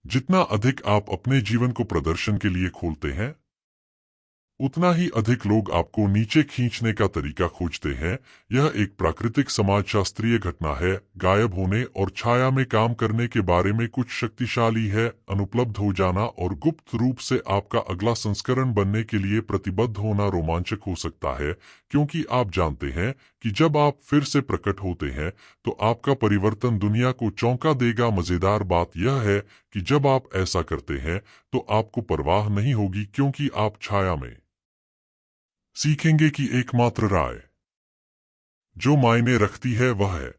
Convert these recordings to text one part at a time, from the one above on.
जितना अधिक आप अपने जीवन को प्रदर्शन के लिए खोलते हैं, उतना ही अधिक लोग आपको नीचे खींचने का तरीका खोजते हैं। यह एक प्राकृतिक समाजशास्त्रीय घटना है। गायब होने और छाया में काम करने के बारे में कुछ शक्तिशाली है। अनुपलब्ध हो जाना और गुप्त रूप से आपका अगला संस्करण बनने के लिए प्रतिबद्ध होना रोमांचक हो सकता है, क्योंकि आप जानते हैं कि जब आप फिर से प्रकट होते हैं तो आपका परिवर्तन दुनिया को चौंका देगा। मजेदार बात यह है कि जब आप ऐसा करते हैं तो आपको परवाह नहीं होगी, क्योंकि आप छाया में सीखेंगे कि एकमात्र राय जो मायने रखती है वह है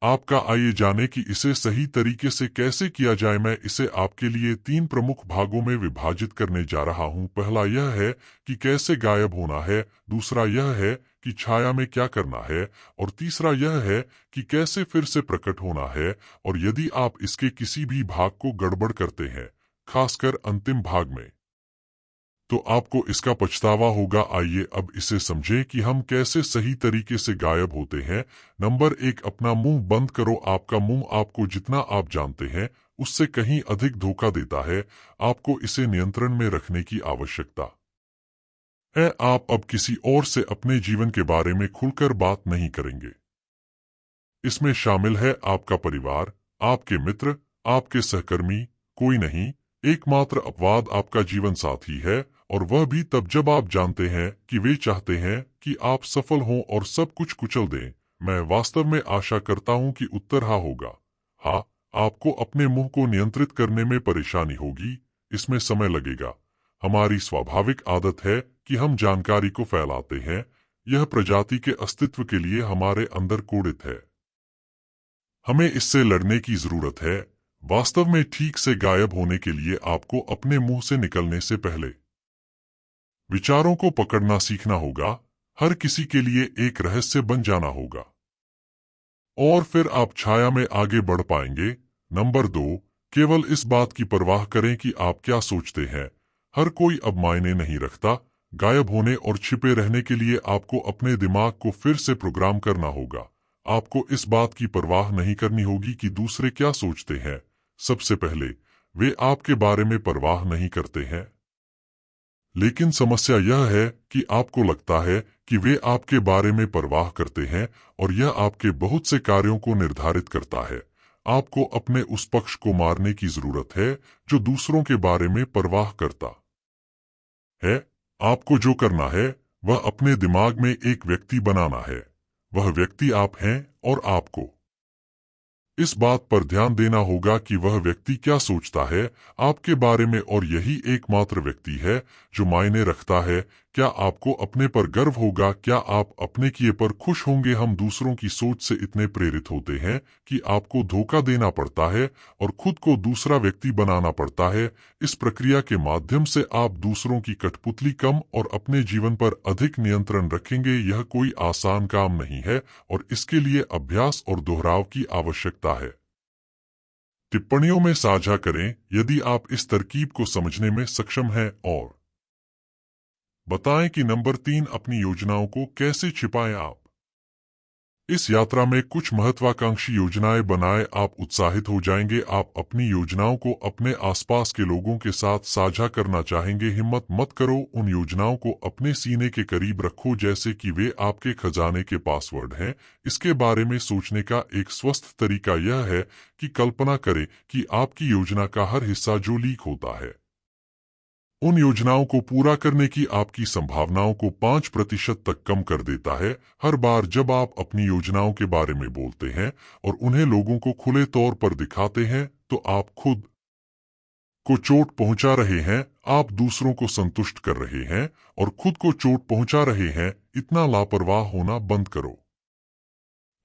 आपका। आइए जाने कि इसे सही तरीके से कैसे किया जाए। मैं इसे आपके लिए 3 प्रमुख भागों में विभाजित करने जा रहा हूं। पहला यह है कि कैसे गायब होना है, दूसरा यह है कि छाया में क्या करना है, और तीसरा यह है कि कैसे फिर से प्रकट होना है। और यदि आप इसके किसी भी भाग को गड़बड़ करते हैं, खासकर अंतिम भाग में, तो आपको इसका पछतावा होगा। आइए अब इसे समझें कि हम कैसे सही तरीके से गायब होते हैं। नंबर 1, अपना मुंह बंद करो। आपका मुंह आपको जितना आप जानते हैं उससे कहीं अधिक धोखा देता है। आपको इसे नियंत्रण में रखने की आवश्यकता है। आप अब किसी और से अपने जीवन के बारे में खुलकर बात नहीं करेंगे। इसमें शामिल है आपका परिवार, आपके मित्र, आपके सहकर्मी, कोई नहीं। एकमात्र अपवाद आपका जीवन साथी है, और वह भी तब जब आप जानते हैं कि वे चाहते हैं कि आप सफल हों और सब कुछ कुचल दें। मैं वास्तव में आशा करता हूं कि उत्तर हाँ होगा। हाँ, आपको अपने मुंह को नियंत्रित करने में परेशानी होगी। इसमें समय लगेगा। हमारी स्वाभाविक आदत है कि हम जानकारी को फैलाते हैं। यह प्रजाति के अस्तित्व के लिए हमारे अंदर कोडित है। हमें इससे लड़ने की जरूरत है। वास्तव में ठीक से गायब होने के लिए आपको अपने मुंह से निकलने से पहले विचारों को पकड़ना सीखना होगा। हर किसी के लिए एक रहस्य बन जाना होगा, और फिर आप छाया में आगे बढ़ पाएंगे। नंबर 2, केवल इस बात की परवाह करें कि आप क्या सोचते हैं। हर कोई अब मायने नहीं रखता। गायब होने और छिपे रहने के लिए आपको अपने दिमाग को फिर से प्रोग्राम करना होगा। आपको इस बात की परवाह नहीं करनी होगी कि दूसरे क्या सोचते हैं। सबसे पहले, वे आपके बारे में परवाह नहीं करते हैं। लेकिन समस्या यह है कि आपको लगता है कि वे आपके बारे में परवाह करते हैं, और यह आपके बहुत से कार्यों को निर्धारित करता है। आपको अपने उस पक्ष को मारने की जरूरत है जो दूसरों के बारे में परवाह करता है। आपको जो करना है वह अपने दिमाग में एक व्यक्ति बनाना है। वह व्यक्ति आप हैं, और आपको इस बात पर ध्यान देना होगा कि वह व्यक्ति क्या सोचता है आपके बारे में, और यही एकमात्र व्यक्ति है जो मायने रखता है। क्या आपको अपने पर गर्व होगा? क्या आप अपने किए पर खुश होंगे? हम दूसरों की सोच से इतने प्रेरित होते हैं कि आपको धोखा देना पड़ता है और खुद को दूसरा व्यक्ति बनाना पड़ता है। इस प्रक्रिया के माध्यम से आप दूसरों की कठपुतली कम और अपने जीवन पर अधिक नियंत्रण रखेंगे। यह कोई आसान काम नहीं है, और इसके लिए अभ्यास और दोहराव की आवश्यकता है। टिप्पणियों में साझा करें यदि आप इस तरकीब को समझने में सक्षम हैं, और बताएं कि नंबर 3, अपनी योजनाओं को कैसे छिपाएं। आप इस यात्रा में कुछ महत्वाकांक्षी योजनाएं बनाएं। आप उत्साहित हो जाएंगे। आप अपनी योजनाओं को अपने आसपास के लोगों के साथ साझा करना चाहेंगे। हिम्मत मत करो। उन योजनाओं को अपने सीने के करीब रखो, जैसे कि वे आपके खजाने के पासवर्ड हैं। इसके बारे में सोचने का एक स्वस्थ तरीका यह है कि कल्पना करें कि आपकी योजना का हर हिस्सा जो लीक होता है, उन योजनाओं को पूरा करने की आपकी संभावनाओं को 5% तक कम कर देता है। हर बार जब आप अपनी योजनाओं के बारे में बोलते हैं और उन्हें लोगों को खुले तौर पर दिखाते हैं, तो आप खुद को चोट पहुंचा रहे हैं। आप दूसरों को संतुष्ट कर रहे हैं और खुद को चोट पहुंचा रहे हैं। इतना लापरवाह होना बंद करो।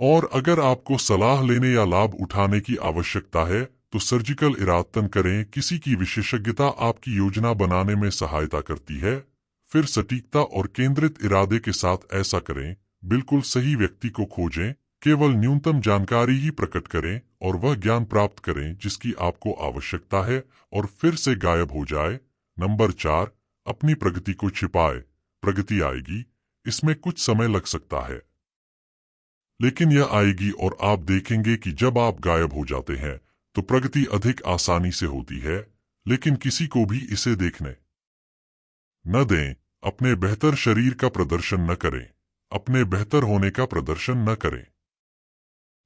और अगर आपको सलाह लेने या लाभ उठाने की आवश्यकता है तो सर्जिकल इरादतन करें। किसी की विशेषज्ञता आपकी योजना बनाने में सहायता करती है। फिर सटीकता और केंद्रित इरादे के साथ ऐसा करें। बिल्कुल सही व्यक्ति को खोजें, केवल न्यूनतम जानकारी ही प्रकट करें, और वह ज्ञान प्राप्त करें जिसकी आपको आवश्यकता है, और फिर से गायब हो जाए। नंबर 4, अपनी प्रगति को छिपाए। प्रगति आएगी। इसमें कुछ समय लग सकता है, लेकिन यह आएगी, और आप देखेंगे कि जब आप गायब हो जाते हैं तो प्रगति अधिक आसानी से होती है, लेकिन किसी को भी इसे देखने न दें। अपने बेहतर शरीर का प्रदर्शन न करें, अपने बेहतर होने का प्रदर्शन न करें।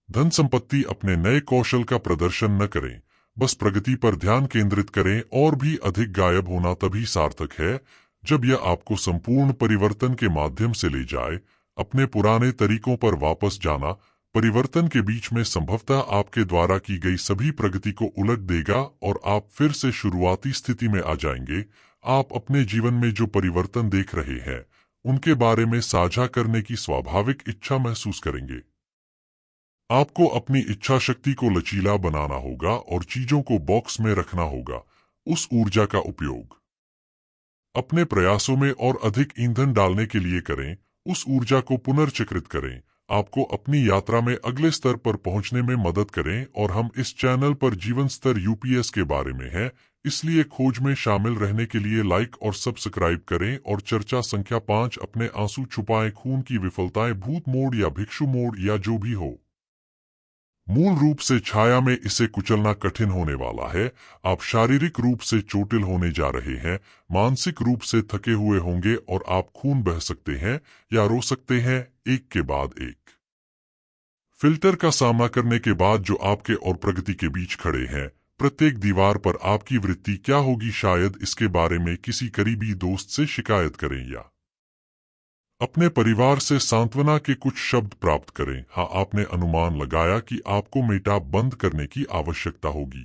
धन संपत्ति अपने नए कौशल का प्रदर्शन न करें, बस प्रगति पर ध्यान केंद्रित करें। और भी अधिक गायब होना तभी सार्थक है जब यह आपको संपूर्ण परिवर्तन के माध्यम से ले जाए। अपने पुराने तरीकों पर वापस जाना परिवर्तन के बीच में संभवतः आपके द्वारा की गई सभी प्रगति को उलट देगा और आप फिर से शुरुआती स्थिति में आ जाएंगे। आप अपने जीवन में जो परिवर्तन देख रहे हैं उनके बारे में साझा करने की स्वाभाविक इच्छा महसूस करेंगे। आपको अपनी इच्छा शक्ति को लचीला बनाना होगा और चीजों को बॉक्स में रखना होगा। उस ऊर्जा का उपयोग अपने प्रयासों में और अधिक ईंधन डालने के लिए करें। उस ऊर्जा को पुनर्चक्रित करें, आपको अपनी यात्रा में अगले स्तर पर पहुंचने में मदद करें। और हम इस चैनल पर जीवन स्तर यूपीएस के बारे में हैं, इसलिए खोज में शामिल रहने के लिए लाइक और सब्सक्राइब करें। और चर्चा संख्या 5, अपने आंसू छुपाएं, खून की विफलताएं, भूत मोड या भिक्षु मोड या जो भी हो। मूल रूप से छाया में इसे कुचलना कठिन होने वाला है। आप शारीरिक रूप से चोटिल होने जा रहे हैं, मानसिक रूप से थके हुए होंगे और आप खून बह सकते हैं या रो सकते हैं, एक के बाद एक। फिल्टर का सामना करने के बाद जो आपके और प्रगति के बीच खड़े हैं, प्रत्येक दीवार पर आपकी वृत्ति क्या होगी, शायद इसके बारे में किसी करीबी दोस्त से शिकायत करें या अपने परिवार से सांत्वना के कुछ शब्द प्राप्त करें। हाँ, आपने अनुमान लगाया कि आपको मेटा बंद करने की आवश्यकता होगी।